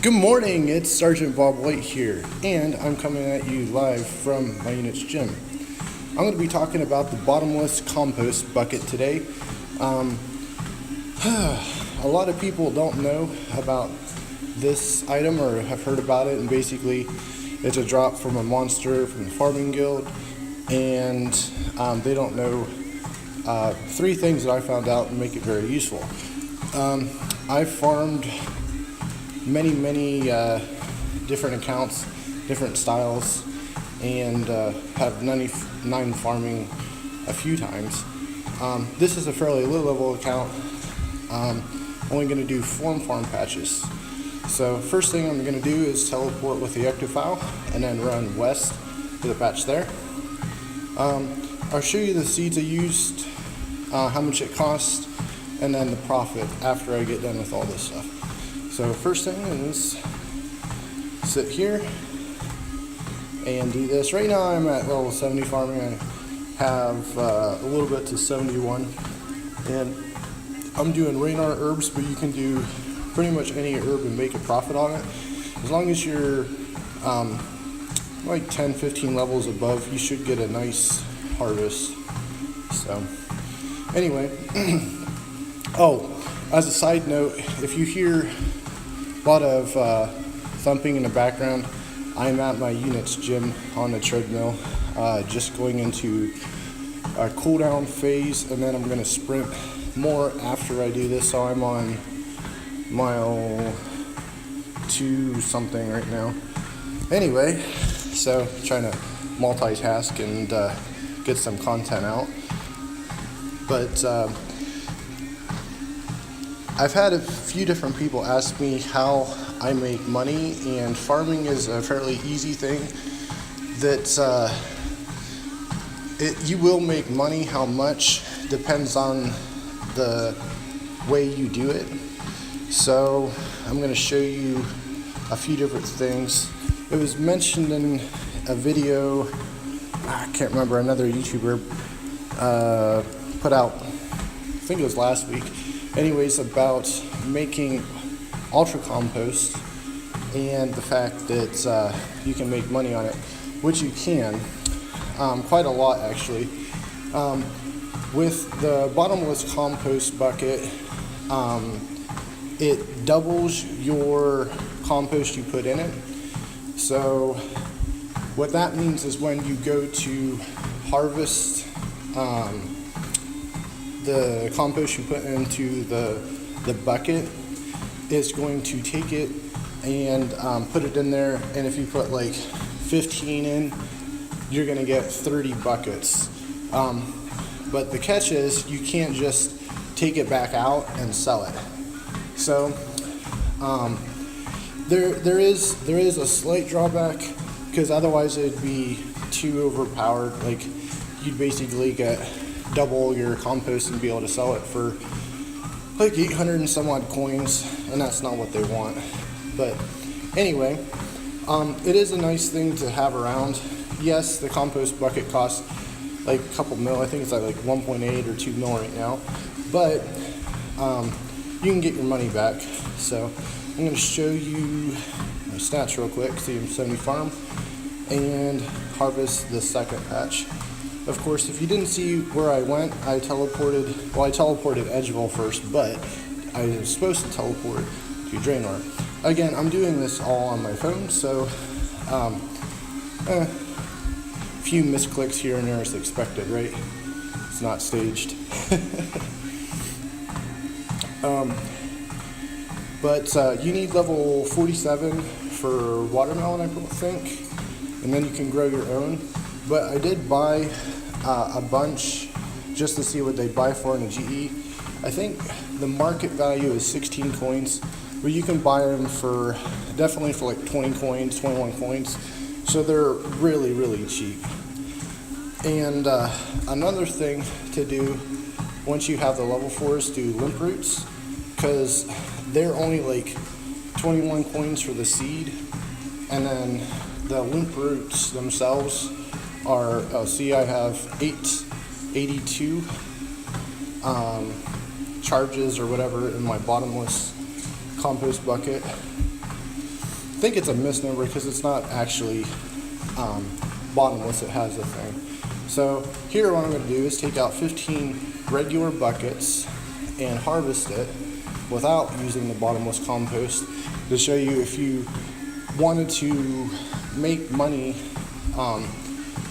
Good morning, it's Sergeant Bob White here, and I'm coming at you live from my unit's gym. I'm going to be talking about the Bottomless Compost bucket today. A lot of people don't know about this item or have heard about it, and basically it's a drop from a monster from the farming guild, and they don't know three things that I found out and make it very useful. I've farmed many different accounts, different styles, and have 99 farming a few times. This is a fairly low level account. Only going to do farm patches. So first thing I'm going to do is teleport with the ectofile and then run west to the patch there. I'll show you the seeds I used, how much it cost, and then the profit after I get done with all this stuff. So first thing is sit here and do this. Right now I'm at level 70 farming. I have a little bit to 71, and I'm doing rain art herbs, but you can do pretty much any herb and make a profit on it. As long as you're like 10-15 levels above, you should get a nice harvest. So anyway, oh, as a side note, if you hear a lot of thumping in the background, I'm at my unit's gym on the treadmill, just going into a cool down phase, and then I'm going to sprint more after I do this. So I'm on mile 2 something right now. Anyway, so trying to multitask and get some content out. But I've had a few different people ask me how I make money, and farming is a fairly easy thing that you will make money. How much depends on the way you do it. So I'm going to show you a few different things. It was mentioned in a video, I can't remember, another YouTuber put out, I think it was last week, anyways, about making ultra compost and the fact that you can make money on it, which you can, quite a lot actually. With the bottomless compost bucket, it doubles your compost you put in it. So what that means is when you go to harvest the compost you put into the bucket, is going to take it and put it in there, and if you put like 15 in, you're going to get 30 buckets. But the catch is you can't just take it back out and sell it. So there is a slight drawback, because otherwise it'd be too overpowered. Like, you'd basically get double your compost and be able to sell it for like 800 and some odd coins, and that's not what they want. But anyway, it is a nice thing to have around. Yes, the compost bucket costs like a couple mil. I think it's like 1.8 or 2 mil right now, but you can get your money back. So I'm going to show you my stats real quick. See, I'm 70 farm and harvest the second patch. Of course, if you didn't see where I went, I teleported Edgeville first, but I was supposed to teleport to Draenor. Again, I'm doing this all on my phone, so a few misclicks here and there is expected, right? It's not staged. But you need level 47 for watermelon, I think, and then you can grow your own. But I did buy a bunch just to see what they buy for in a GE. I think the market value is 16 coins, but you can buy them for definitely for like 20 coins, 21 coins. So they're really cheap. And another thing to do once you have the level 4s, do limp roots, because they're only like 21 coins for the seed, and then the limp roots themselves are, see, I have 882 charges or whatever in my bottomless compost bucket. think it's a misnomer because it's not actually bottomless, it has a thing. So here what I'm going to do is take out 15 regular buckets and harvest it without using the bottomless compost to show you if you wanted to make money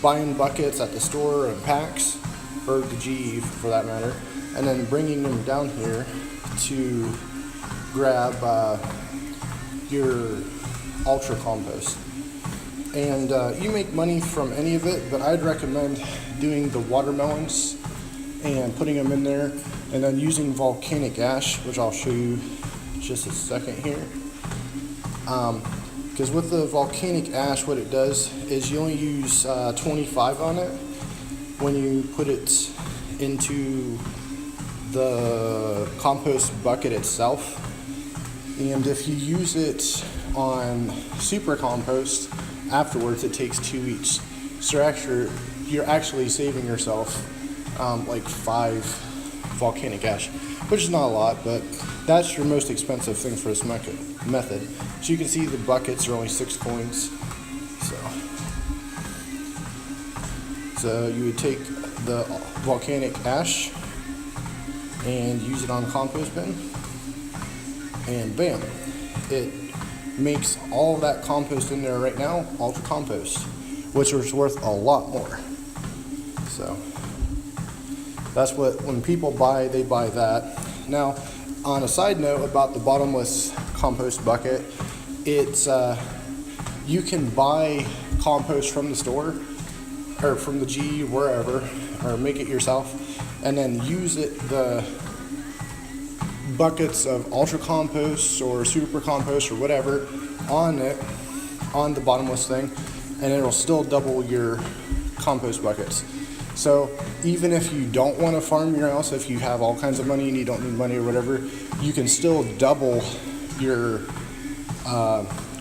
buying buckets at the store and packs, or the GE for that matter, and then bringing them down here to grab your ultra compost. And you make money from any of it, but I'd recommend doing the watermelons and putting them in there, and then using volcanic ash, which I'll show you just a second here. Because with the volcanic ash, what it does is you only use 25 on it when you put it into the compost bucket itself. And if you use it on super compost afterwards, it takes 2 weeks. So you're actually saving yourself like 5 volcanic ash, which is not a lot, but that's your most expensive thing for this method. So you can see the buckets are only 6 coins. So you would take the volcanic ash and use it on a compost bin, and bam, it makes all of that compost in there right now ultra compost, which is worth a lot more. So that's what, when people buy, they buy that. Now, on a side note about the bottomless compost bucket, it's you can buy compost from the store or from the GE, wherever, or make it yourself, and then use the buckets of ultra compost or super compost or whatever on the bottomless thing, and it'll still double your compost buckets. So even if you don't want to farm your house, if you have all kinds of money and you don't need money or whatever, you can still double your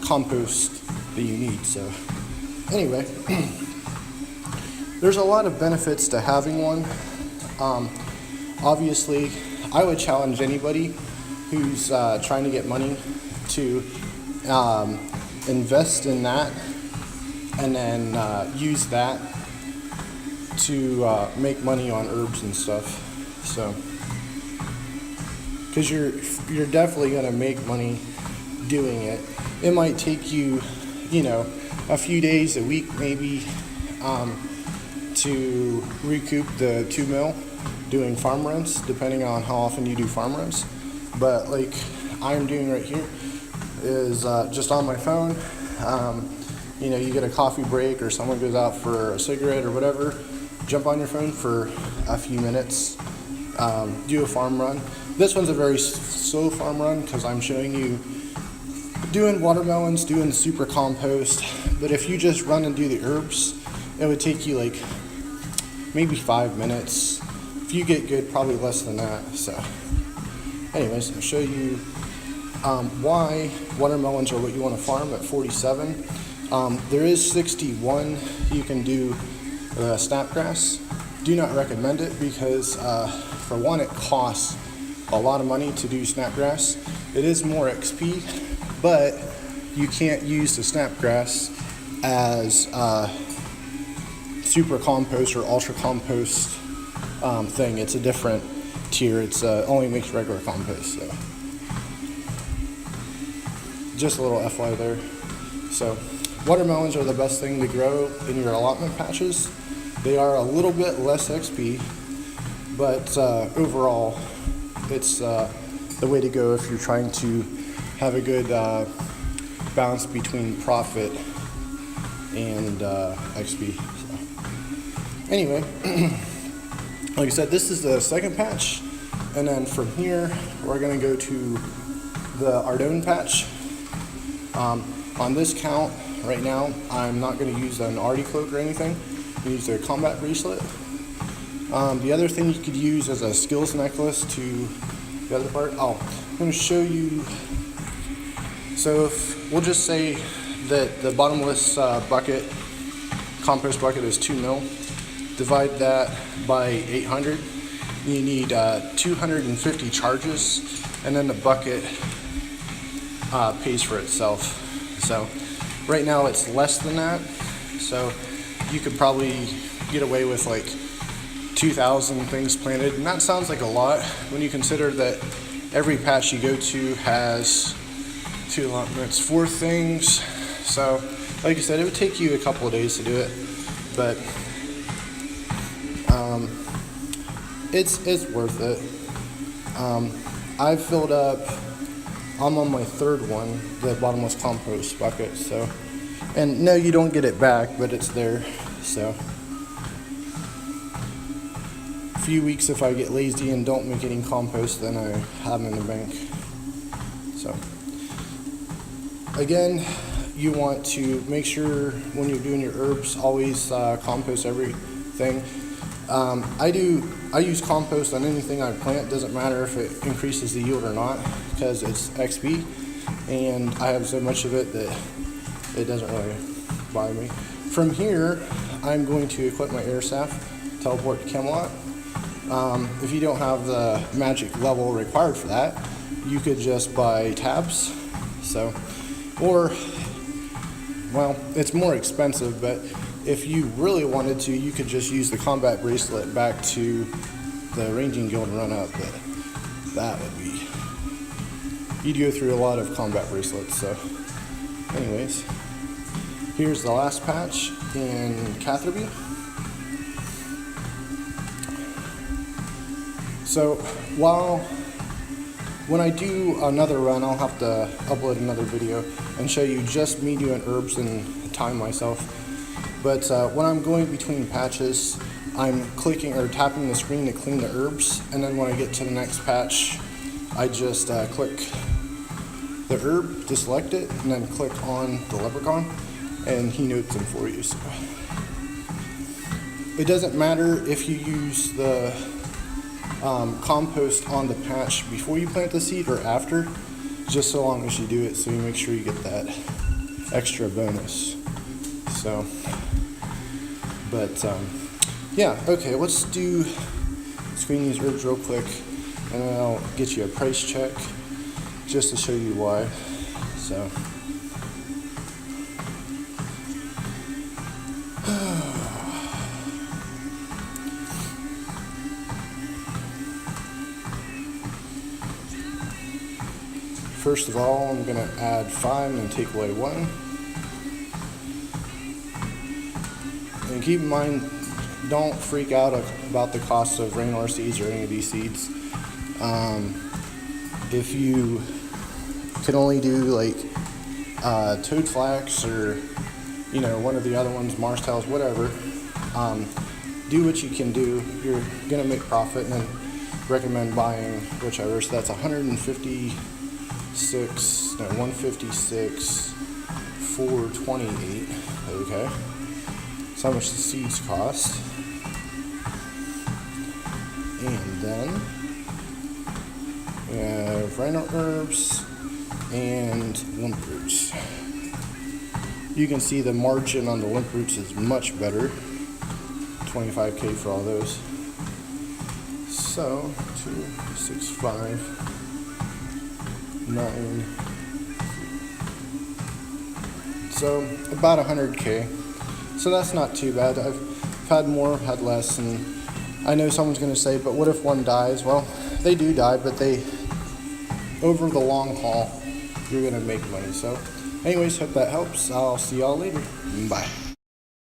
compost that you need. So anyway, there's a lot of benefits to having one. Obviously, I would challenge anybody who's trying to get money to invest in that, and then use that to make money on herbs and stuff. So, because you're definitely gonna make money doing it. It might take you, a few days, a week maybe, to recoup the 2 mil doing farm runs, depending on how often you do farm runs. But like I'm doing right here is just on my phone. You get a coffee break or someone goes out for a cigarette or whatever, jump on your phone for a few minutes, do a farm run. This one's a very slow farm run because I'm showing you doing watermelons, doing the super compost. But if you just run and do the herbs, it would take you like maybe 5 minutes. If you get good, probably less than that. So anyways, I'll show you why watermelons are what you want to farm at 47. There is 61 you can do snapgrass. Do not recommend it because for one, it costs a lot of money to do snapgrass. It is more XP, but you can't use the snapgrass as super compost or ultra compost thing. It's a different tier. It's only makes regular compost. So just a little FY there. So watermelons are the best thing to grow in your allotment patches. They are a little bit less XP, but overall it's the way to go if you're trying to have a good balance between profit and XP. So anyway, like I said, this is the second patch, and then from here we're going to go to the Ardone patch. On this count right now, I'm not going to use an Artie cloak or anything. I use their combat bracelet. The other thing you could use as a skills necklace to the other part. I'm going to show you. So if we'll just say that the bottomless compost bucket is 2 mil. Divide that by 800. You need 250 charges, and then the bucket pays for itself. So right now it's less than that. So you could probably get away with like 2,000 things planted, and that sounds like a lot when you consider that every patch you go to has 2 allotments, 4 things. So like I said, it would take you a couple of days to do it, but it's worth it. I've filled up, I'm on my 3rd one, the Bottomless Compost bucket. So, and no, you don't get it back, but it's there. So a few weeks if I get lazy and don't make any compost, then I have them in the bank. So again, you want to make sure when you're doing your herbs, always compost everything. I use compost on anything I plant. Doesn't matter if it increases the yield or not, because it's XP, and I have so much of it that it doesn't really bother me. From here, I'm going to equip my air staff, teleport to Camelot. If you don't have the magic level required for that, you could just buy tabs. So, or, well, it's more expensive, but if you really wanted to, you could just use the combat bracelet back to the ranging guild and run up, but that would be, you'd go through a lot of combat bracelets. So anyways, here's the last patch in Catherby. So when I do another run, I'll have to upload another video and show you just me doing herbs and time myself. But when I'm going between patches, I'm clicking or tapping the screen to clean the herbs, and then when I get to the next patch, I just click the herb to select it, and then click on the leprechaun, and he notes them for you. So it doesn't matter if you use the compost on the patch before you plant the seed or after, just so long as you do it, so you make sure you get that extra bonus. So, but yeah, okay, let's screen these herbs real quick, and then I'll get you a price check just to show you why. So first of all, I'm going to add 5 and take away 1. And keep in mind, don't freak out about the cost of Raynor seeds or any of these seeds. If you can only do like toad flax or one of the other ones, Mars tiles, whatever, do what you can do. You're going to make profit, and then recommend buying whichever. So that's 156, 428, okay. That's how much the seeds cost. And then we have rhino herbs and limp roots. You can see the margin on the limp roots is much better. 25k for all those. So 2, 6, 5, 9. So about 100k. So that's not too bad. I've had more, had less, and I know someone's going to say, but what if one dies? Well, they do die, but over the long haul, you're going to make money. So anyways, hope that helps. I'll see y'all later. Bye.